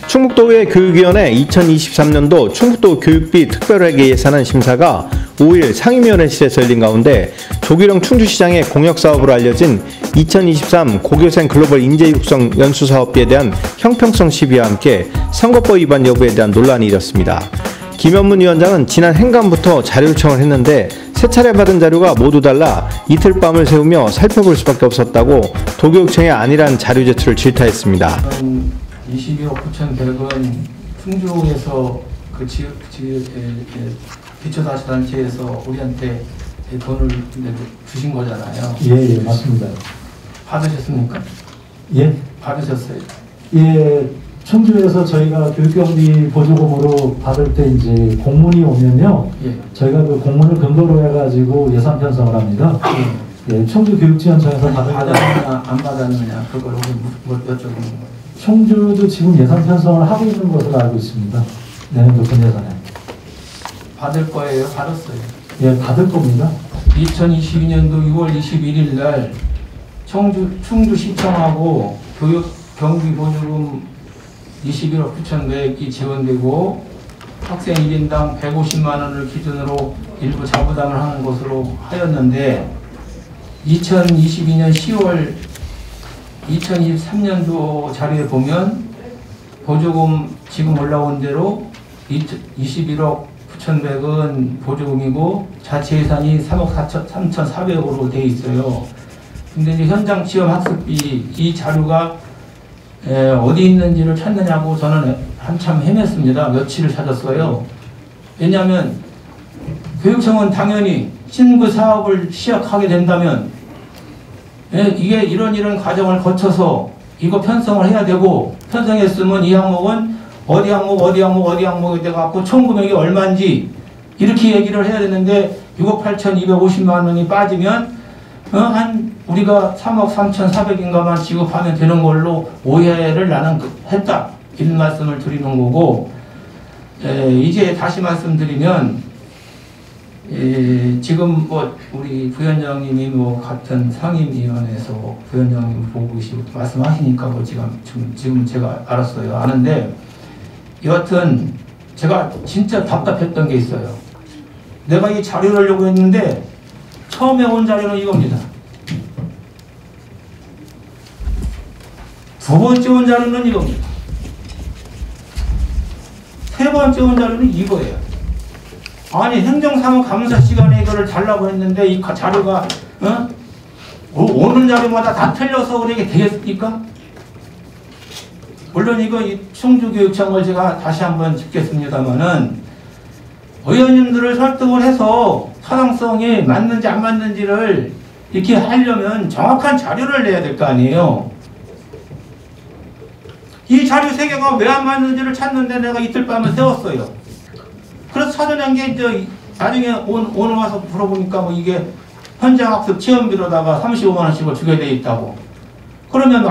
충북도의 교육위원회 2023년도 충북도 교육비 특별회계 예산안 심사가 5일 상임위원회실에서 열린 가운데 조기령 충주시장의 공약사업으로 알려진 2023 고교생 글로벌 인재 육성 연수사업비에 대한 형평성 시비와 함께 선거법 위반 여부에 대한 논란이 일었습니다. 김현문 위원장은 지난 행간부터 자료 요청을 했는데 세 차례 받은 자료가 모두 달라 이틀 밤을 새우며 살펴볼 수밖에 없었다고 도교육청의 아니란 자료 제출을 질타했습니다. 21억 9,100원 충주에서 그 기초자치단체에서 우리한테 돈을 주신 거잖아요. 예, 맞습니다. 받으셨습니까? 예? 받으셨어요? 예, 충주에서 저희가 교육경비 보조금으로 받을 때 이제 공문이 오면요. 예. 저희가 그 공문을 근거로 해가지고 예산 편성을 합니다. 예, 충주교육지원청에서 받았느냐 안 받았느냐 그걸 여쭤보는 거예요. 충주도 지금 예산 편성을 하고 있는 것으로 알고 있습니다. 내년도 본 예산에. 받을 거예요? 받았어요? 예, 받을 겁니다. 2022년도 6월 21일 날 충주시청하고 교육 경비 보조금 21억 9,100이 지원되고 학생 1인당 150만 원을 기준으로 일부 자부담을 하는 것으로 하였는데 2022년 10월 2023년도 자료에 보면 보조금 지금 올라온 대로 21억 9,100은 보조금이고 자체 예산이 3억 3,400으로 되어 있어요. 근데 이제 현장 체험 학습비 이 자료가 어디 있는지를 찾느냐고 저는 한참 헤맸습니다. 며칠을 찾았어요. 왜냐하면 교육청은 당연히 신규 사업을 시작하게 된다면 이게 이런 과정을 거쳐서 이거 편성을 해야 되고 편성했으면 이 항목은 어디 항목에 돼갖고 총 금액이 얼마인지 이렇게 얘기를 해야 되는데 6억 8,250만 원이 빠지면 한 우리가 3억 3,400인가만 지급하면 되는 걸로 오해를 나는 했다 이런 말씀을 드리는 거고 이제 다시 말씀드리면 지금 뭐 우리 부위원장님이 뭐 같은 상임위원회에서 부위원장님 보고 계시고 말씀하시니까 뭐 지금 제가 알았어요. 아는데 여하튼 제가 진짜 답답했던 게 있어요. 내가 이 자료를 요구했는데 처음에 온 자료는 이겁니다. 두 번째 온 자료는 이겁니다. 세 번째 온 자료는 이거예요. 아니 행정사무감사 시간에 이거를 달라고 했는데 이 자료가 오는 자료마다 다 틀려서 그렇게 되겠습니까? 물론 이거 충주교육청을 제가 다시 한번 짚겠습니다만은 의원님들을 설득을 해서 타당성이 맞는지 안 맞는지를 이렇게 하려면 정확한 자료를 내야 될 거 아니에요. 이 자료 세 개가 왜 안 맞는지를 찾는데 내가 이틀 밤을 세웠어요. 그래서 찾아낸 게 이제 나중에 오늘 와서 물어보니까 뭐 이게 현장 학습 체험비로다가 35만 원씩을 주게 돼 있다고. 그러면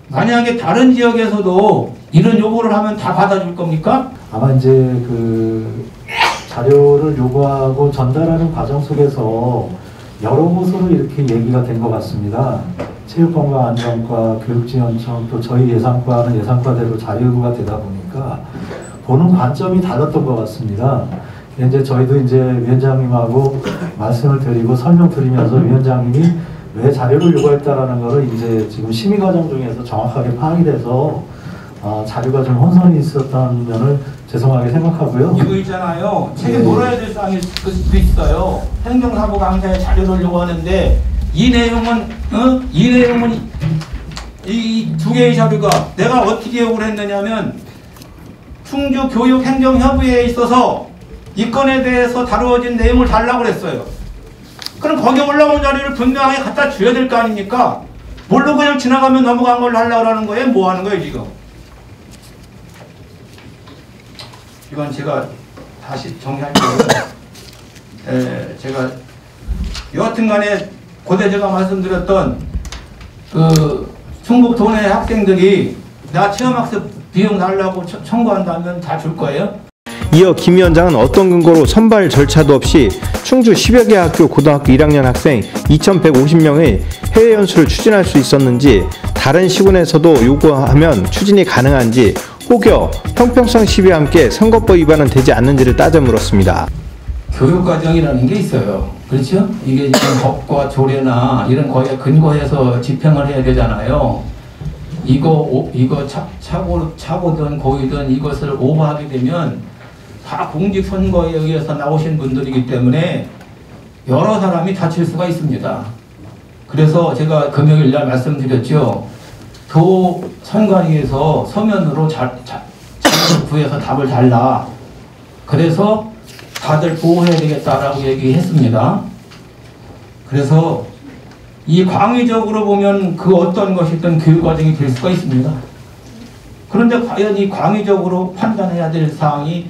만약에 다른 지역에서도 이런 요구를 하면 다 받아줄 겁니까? 아마 이제 그 자료를 요구하고 전달하는 과정 속에서 여러 곳으로 이렇게 얘기가 된 것 같습니다. 체육관광안전과 교육지원청 또 저희 예산과는 예산과대로 자료 요구가 되다 보니까 보는 관점이 달랐던 것 같습니다. 이제 저희도 이제 위원장님하고 말씀을 드리고 설명드리면서 위원장님이 왜 자료를 요구했다라는 거를 이제 지금 심의 과정 중에서 정확하게 파악이 돼서 자료가 좀 혼선이 있었다는 면을 죄송하게 생각하고요. 이거 있잖아요. 책에 물어야 될 사항이 있어요. 행정사무감사에 자료를 요구하는데 이 내용은 이 두 개의 자료가 내가 어떻게 요구를 했느냐면 충주교육행정협의회에 있어서 이 건에 대해서 다루어진 내용을 달라고 그랬어요. 그럼 거기 올라온 자료를 분명하게 갖다 줘야 될 거 아닙니까? 뭘로 그냥 지나가면 넘어간 걸로 하려고 하는 거예요? 뭐 하는 거예요 지금? 이건 제가 다시 정리할게요. 제가 여하튼 간에 고대 제가 말씀드렸던 그 충북 도내 학생들이 나 체험학습 비용 달라고 청구한다면 다 줄 거예요? 이어 김 위원장은 어떤 근거로 선발 절차도 없이 충주 10여 개 학교 고등학교 1학년 학생 2,150명의 해외 연수를 추진할 수 있었는지, 다른 시군에서도 요구하면 추진이 가능한지, 혹여 형평성 시비와 함께 선거법 위반은 되지 않는지를 따져 물었습니다. 교육과정이라는 게 있어요. 그렇죠? 이게 지금 법과 조례나 이런 거에 근거해서 집행을 해야 되잖아요. 이거 차고든 고이든 이것을 오버하게 되면 다 공직선거에 의해서 나오신 분들이기 때문에 여러 사람이 다칠 수가 있습니다. 그래서 제가 금요일 날 말씀드렸죠. 도 선관위에서 서면으로 자료를 구해서 답을 달라. 그래서 다들 보호해야 되겠다라고 얘기했습니다. 그래서 이 광의적으로 보면 그 어떤 것이든 교육과정이 될 수가 있습니다. 그런데 과연 이 광의적으로 판단해야 될 사항이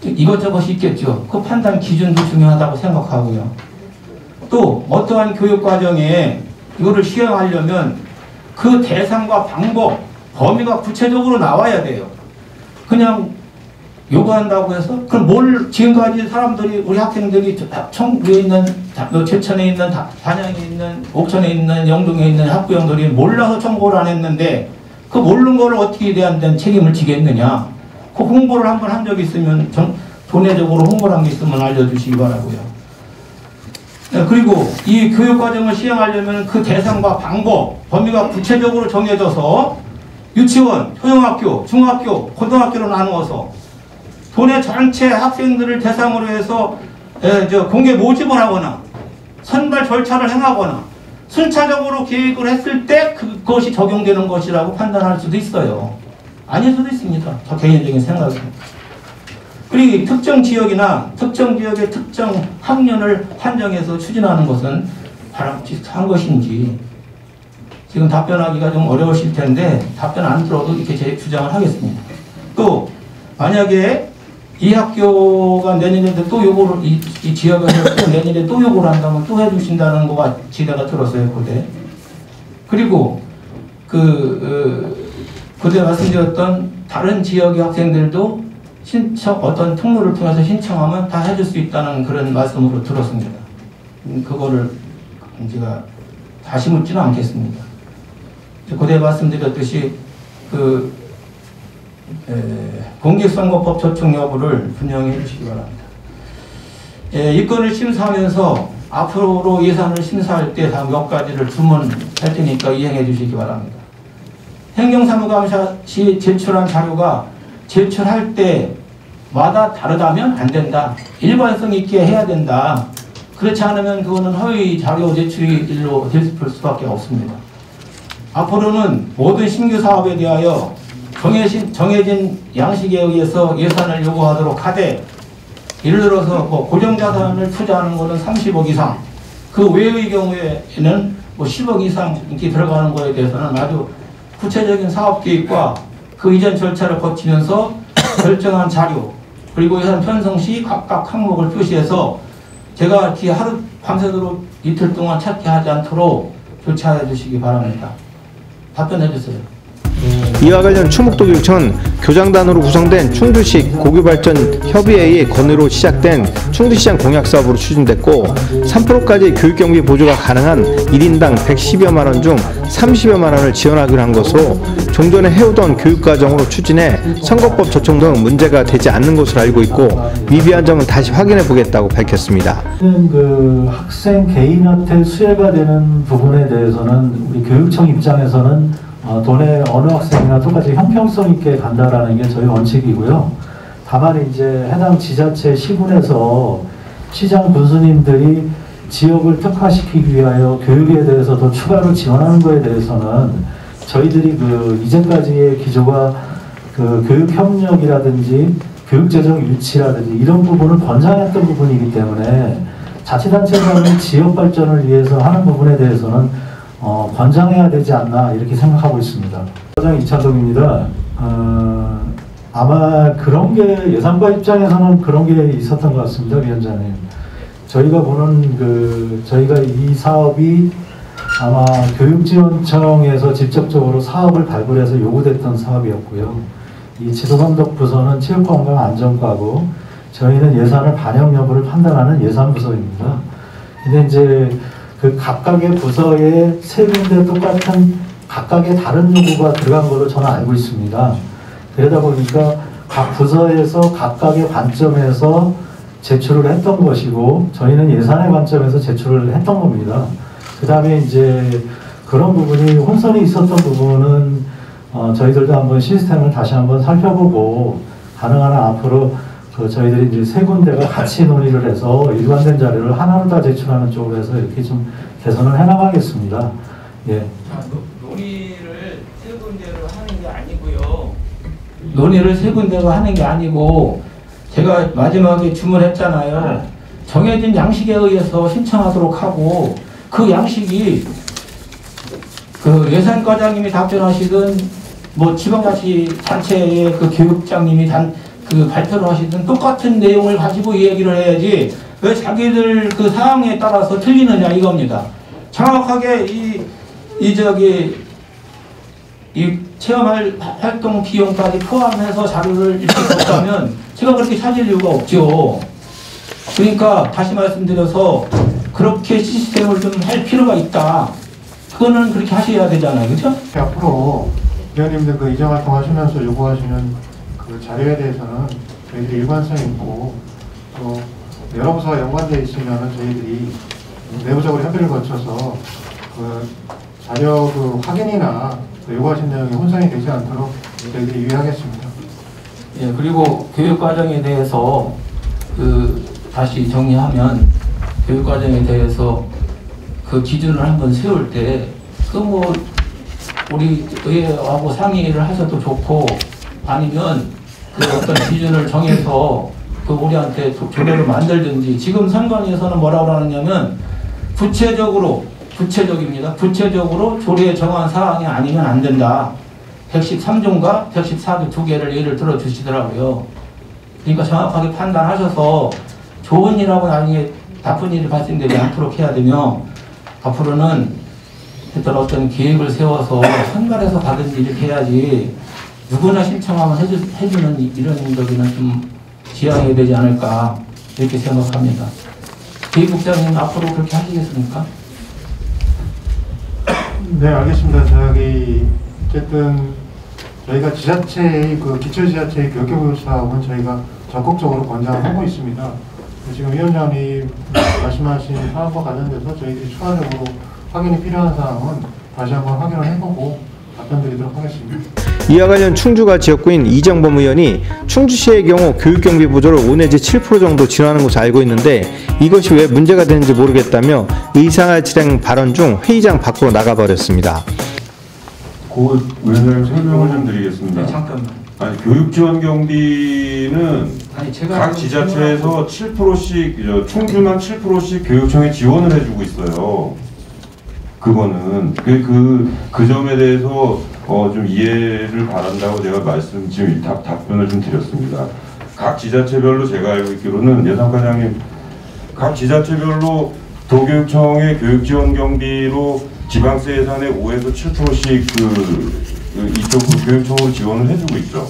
이것저것이 있겠죠. 그 판단 기준도 중요하다고 생각하고요. 또 어떠한 교육과정에 이거를 시행하려면 그 대상과 방법, 범위가 구체적으로 나와야 돼요. 그냥 요구한다고 해서 그럼 뭘 지금까지 사람들이, 우리 학생들이 청구에 있는, 제천에 있는, 단양에 있는, 옥천에 있는, 영동에 있는 학부형들이 몰라서 청구를 안 했는데 그 모르는 거를 어떻게 대한 책임을 지겠느냐. 그 홍보를 한번 한 적이 있으면 도내적으로 홍보를 한 게 있으면 알려주시기 바라고요. 그리고 이 교육과정을 시행하려면 그 대상과 방법, 범위가 구체적으로 정해져서 유치원, 초등학교, 중학교, 고등학교로 나누어서 도내 전체 학생들을 대상으로 해서 공개 모집을 하거나 선발 절차를 행하거나 순차적으로 계획을 했을 때 그것이 적용되는 것이라고 판단할 수도 있어요. 아닐 수도 있습니다. 저 개인적인 생각입니다. 그리고 특정 지역이나 특정 지역의 특정 학년을 판정해서 추진하는 것은 바람직한 것인지, 지금 답변하기가 좀 어려우실 텐데 답변 안 들어도 이렇게 제 주장을 하겠습니다. 또 만약에 이 학교가 내년에 또 요구를, 이 지역에서 또 내년에 또 요구를 한다면 또 해주신다는 거가 지대가 들었어요, 그때. 그리고 그때 말씀드렸던 다른 지역의 학생들도 어떤 통로를 통해서 신청하면 다 해줄 수 있다는 그런 말씀으로 들었습니다. 그거를 제가 다시 묻지는 않겠습니다. 그때 말씀드렸듯이 공직선거법 적용 여부를 분명히 해주시기 바랍니다. 이 건을 심사하면서 앞으로 예산을 심사할 때 몇 가지를 주문할 테니까 이행해 주시기 바랍니다. 행정사무감사 시 제출한 자료가 제출할 때마다 다르다면 안 된다. 일관성 있게 해야 된다. 그렇지 않으면 그거는 허위 자료 제출일로 될 수밖에 없습니다. 앞으로는 모든 신규 사업에 대하여 정해진 양식에 의해서 예산을 요구하도록 하되, 예를 들어서 고정자산을 투자하는 것은 30억 이상, 그 외의 경우에는 10억 이상 이렇게 들어가는 거에 대해서는 아주 구체적인 사업계획과 그 이전 절차를 거치면서 결정한 자료, 그리고 예산 편성 시 각각 항목을 표시해서 제가 이렇게 하루 밤새도록 이틀 동안 찾게 하지 않도록 조치해 주시기 바랍니다. 답변해 주세요. 이와 관련 충북도교육청은 교장단으로 구성된 충주시 고교발전협의회의 건의로 시작된 충주시장 공약사업으로 추진됐고, 3%까지 교육경비 보조가 가능한 1인당 110여만 원 중 30여만 원을 지원하기로 한 것으로, 종전에 해오던 교육과정으로 추진해 선거법 조정 등 문제가 되지 않는 것으로 알고 있고, 미비한 점은 다시 확인해 보겠다고 밝혔습니다. 그 학생 개인한테 수혜가 되는 부분에 대해서는 우리 교육청 입장에서는 도내 어느 학생이나 똑같이 형평성 있게 간다라는 게 저희 원칙이고요. 다만 이제 해당 지자체 시군에서 시장 군수님들이 지역을 특화시키기 위하여 교육에 대해서 더 추가로 지원하는 거에 대해서는 저희들이 이제까지의 기조가 교육 협력이라든지 교육재정 일치라든지 이런 부분을 권장했던 부분이기 때문에 자치단체장이 지역 발전을 위해서 하는 부분에 대해서는 권장해야 되지 않나 이렇게 생각하고 있습니다. 과장 이찬동입니다. 아마 그런 게 예산과 입장에서는 그런 게 있었던 것 같습니다, 위원장님. 저희가 보는 저희가 이 사업이 아마 교육지원청에서 직접적으로 사업을 발굴해서 요구됐던 사업이었고요. 이 지도감독 부서는 체육관광안전과고 저희는 예산을 반영 여부를 판단하는 예산부서입니다. 근데 이제 그 각각의 부서에 세 군데 똑같은 각각의 다른 요구가 들어간 걸로 저는 알고 있습니다. 그러다 보니까 각 부서에서 각각의 관점에서 제출을 했던 것이고 저희는 예산의 관점에서 제출을 했던 겁니다. 그 다음에 이제 그런 부분이 혼선이 있었던 부분은 저희들도 한번 시스템을 다시 한번 살펴보고 가능한 한 앞으로 저희들이 이제 세 군데가 같이 논의를 해서 일관된 자료를 하나로 다 제출하는 쪽으로 해서 이렇게 좀 개선을 해나가겠습니다. 예. 논의를 세 군데로 하는 게 아니고요. 논의를 세 군데로 하는 게 아니고 제가 마지막에 주문했잖아요. 정해진 양식에 의해서 신청하도록 하고 그 양식이 그 예산과장님이 답변하시든 뭐 지방자치단체의 그 교육장님이 그 발표를 하시든 똑같은 내용을 가지고 얘기를 해야지 왜 자기들 그 사항에 따라서 틀리느냐 이겁니다. 정확하게 이 체험할 활동 비용까지 포함해서 자료를 이렇게 줬다면 제가 그렇게 찾을 이유가 없죠. 그러니까 다시 말씀드려서 그렇게 시스템을 좀 할 필요가 있다. 그거는 그렇게 하셔야 되잖아요. 그렇죠? 앞으로 위원님들 그 이전 활동 하시면서 요구하시는 그 자료에 대해서는 저희들이 일관성 있고 또 여러 부서와 연관되어 있으면 저희들이 내부적으로 협의를 거쳐서 그 자료 그 확인이나 요구하신 내용이 혼선이 되지 않도록 저희들이 유의하겠습니다. 예, 그리고 교육 과정에 대해서 다시 정리하면 교육 과정에 대해서 그 기준을 한번 세울 때 뭐 우리 의회하고 상의를 하셔도 좋고 아니면 그 어떤 기준을 정해서 그 우리한테 조례를 만들든지 지금 선관위에서는 뭐라고 하느냐면 구체적입니다. 구체적으로 조례에 정한 사항이 아니면 안 된다. 113조인가 114조 두 개를 예를 들어 주시더라고요. 그러니까 정확하게 판단하셔서 좋은 일하고 나중에 나쁜 일이 발생되지 않도록 해야 되며 앞으로는 어떤 계획을 세워서 선발해서 받은 일을 해야지 누구나 신청하면 해주는 이런 저기는 좀 지양해야 되지 않을까 이렇게 생각합니다. 교육국장님 앞으로 그렇게 하시겠습니까? 네, 알겠습니다. 어쨌든 저희가 지자체의 그 기초지자체의 교육교육 사업은 저희가 적극적으로 권장하고 있습니다. 지금 위원장님 말씀하신 사업과 관련돼서 저희들이 추가적으로 확인이 필요한 사항은 다시 한번 확인을 해보고 답변드리도록 하겠습니다. 이와 관련 충주가 지역구인 이정범 의원이 충주시의 경우 교육경비 보조를 5 내지 7% 정도 지원하는 것으로 알고 있는데 이것이 왜 문제가 되는지 모르겠다며 의사진행 발언 중 회의장 밖으로 나가버렸습니다. 고 위원장님 설명을 좀 드리겠습니다. 네, 잠깐만. 아니 교육 지원 경비는 제가 각 지자체에서 7%씩 충주만 7%씩 교육청에 지원을 해주고 있어요. 그거는 그 점에 대해서 좀 이해를 바란다고 제가 지금 답변을 좀 드렸습니다. 각 지자체별로 제가 알고 있기로는 예산과장님 각 지자체별로 도교육청의 교육 지원 경비로 지방세 예산의 5에서 7%씩 이쪽 교육청으로 지원을 해주고 있죠.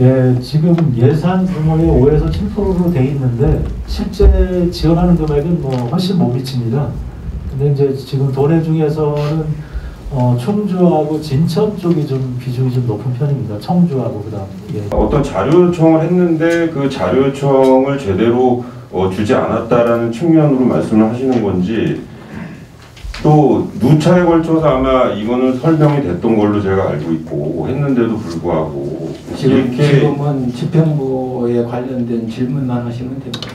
예, 지금 예산 규모의 5에서 7%로 돼 있는데 실제 지원하는 금액은 뭐 훨씬 못 미칩니다. 근데 이제 지금 도내 중에서는 충주하고 진천 쪽이 좀 비중이 좀 높은 편입니다. 청주하고 그다음. 예. 어떤 자료 요청을 했는데 그 자료 요청을 제대로 주지 않았다라는 측면으로 말씀을 하시는 건지 또 누차에 걸쳐서 아마 이거는 설명이 됐던 걸로 제가 알고 있고 했는데도 불구하고 지금은 집행부에 관련된 질문만 하시면 됩니다.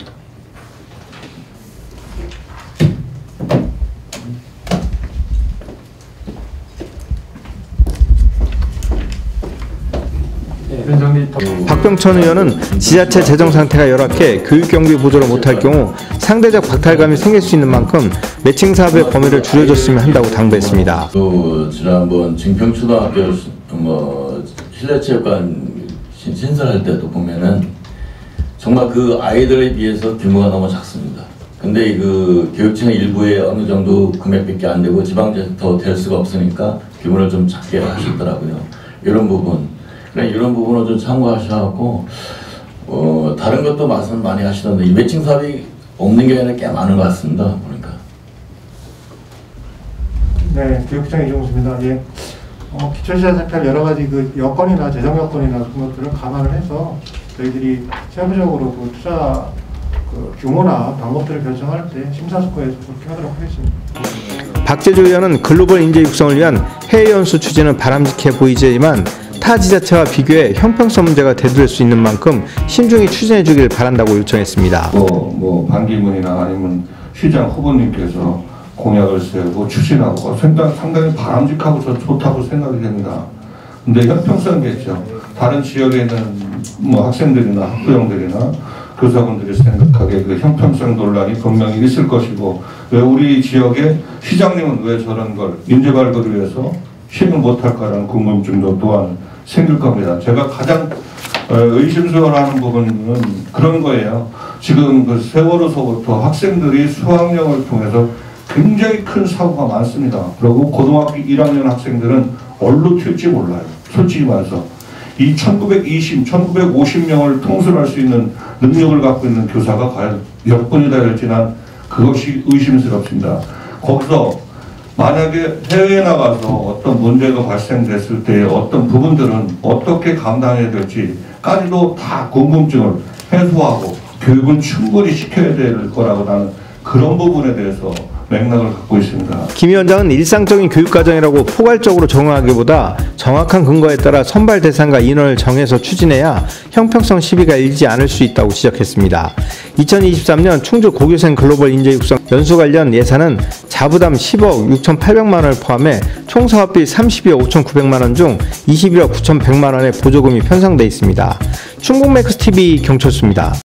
박병천 의원은 지자체 재정 상태가 열악해 교육경비 보조를 못할 경우 상대적 박탈감이 생길 수 있는 만큼 매칭 사업의 범위를 줄여줬으면 한다고 당부했습니다. 또 지난번 증평초등학교 실내체육관 신설할 때도 보면은 정말 그 아이들에 비해서 규모가 너무 작습니다. 근데 그 교육청 일부에 어느 정도 금액밖에 안 되고 지방자치 더 될 수가 없으니까 규모를 좀 작게 하시더라고요. 이런 부분. 그러니까 이런 부분을 좀 참고하셔갖고 다른 것도 말씀 많이 하시던데 이 매칭 사업이 없는 게 아니라 꽤 많은 것 같습니다. 보니까. 네, 교육청 이종수입니다. 예. 기초시장 살펴 여러 가지 그 여건이나 재정 여건이나 그런 것들을 감안을 해서 저희들이 세부적으로 그 투자 그 규모나 방법들을 결정할 때 심사숙고해서 그렇게 하도록 하겠습니다. 박재조 의원은 글로벌 인재 육성을 위한 해외 연수 추진은 바람직해 보이지만 타 지자체와 비교해 형평성 문제가 대두될 수 있는 만큼 신중히 추진해 주길 바란다고 요청했습니다. 반기문이나 아니면 시장 후보님께서 공약을 세우고 추진하고 상당히 바람직하고 좋다고 생각이 됩니다. 근데 형평성이겠죠. 다른 지역에 있는 학생들이나 학부형들이나 교사분들이 생각하기에 그 형평성 논란이 분명히 있을 것이고, 왜 우리 지역의 시장님은 왜 저런 걸 인재 발굴을 위해서 시행을 못할까라는 궁금증도 또한 생길 겁니다. 제가 가장 의심스러워하는 부분은 그런 거예요. 지금 그 세월호서부터 학생들이 수학여행을 통해서 굉장히 큰 사고가 많습니다. 그리고 고등학교 1학년 학생들은 얼로 튈지 몰라요. 솔직히 말해서. 이 1950명을 통솔할 수 있는 능력을 갖고 있는 교사가 과연 몇 분이나 될지 난 그것이 의심스럽습니다. 거기서 만약에 해외에 나가서 어떤 문제가 발생됐을 때 어떤 부분들은 어떻게 감당해야 될지까지도 다 궁금증을 해소하고 교육은 충분히 시켜야 될 거라고 나는 그런 부분에 대해서 맥락을 갖고 있습니다. 김 위원장은 일상적인 교육과정이라고 포괄적으로 정하기보다 정확한 근거에 따라 선발 대상과 인원을 정해서 추진해야 형평성 시비가 일지 않을 수 있다고 지적했습니다. 2023년 충주 고교생 글로벌 인재 육성 연수 관련 예산은 자부담 10억 6,800만 원을 포함해 총 사업비 32억 5,900만 원 중 21억 9,100만 원의 보조금이 편성돼 있습니다. 충북맥스TV 경철수입니다.